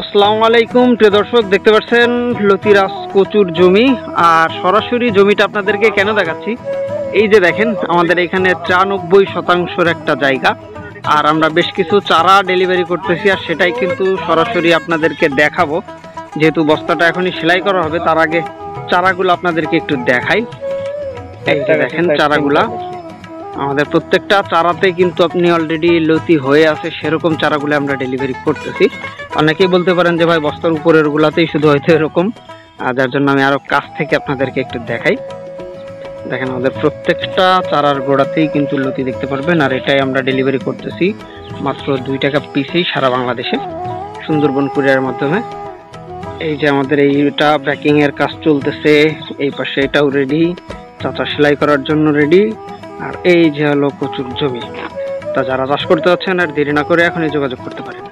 আসসালামু আলাইকুম প্রিয় দর্শক, দেখতে পাচ্ছেন লতিরাজ কচুর জমি। আর সরাসরি জমিটা আপনাদেরকে কেন দেখাচ্ছি, এই যে দেখেন আমাদের এখানে 93% একটা জায়গা, আর আমরা বেশ কিছু চারা ডেলিভারি করতেছি, আর সেটাই কিন্তু সরাসরি আপনাদেরকে দেখাবো। যেহেতু বস্তাটা এখনই সেলাই করা হবে, তার আগে চারাগুলো আপনাদেরকে একটু দেখাই। এই যে দেখেন চারাগুলা, আমাদের প্রত্যেকটা চারাতে কিন্তু আপনি অলরেডি লতি হয়ে আছে সেরকম চারাগুলো আমরা ডেলিভারি করতেছি। অনেকেই বলতে পারেন যে ভাই বস্তার উপরের গুলাতেই শুধু হয়তো এরকম, যার জন্য আমি আরো কাছ থেকে আপনাদেরকে একটু দেখাই। দেখেন আমাদের প্রত্যেকটা চারার গোড়াতেই কিন্তু লতি দেখতে পারবেন, আর এটাই আমরা ডেলিভারি করতেছি মাত্র 2 টাকা পিসেই সারা বাংলাদেশে সুন্দরবন কুরিয়ারের মাধ্যমে। এই যে আমাদের এইটা প্যাকিং এর কাজ চলতেছে, এই পাশে এটাও রেডি, চাচা সেলাই করার জন্য রেডি। আর এই যে হলো কচুর জমি, তা যারা চাষ করতে যাচ্ছেন আর দেরি না করে এখনই যোগাযোগ করতে পারেন।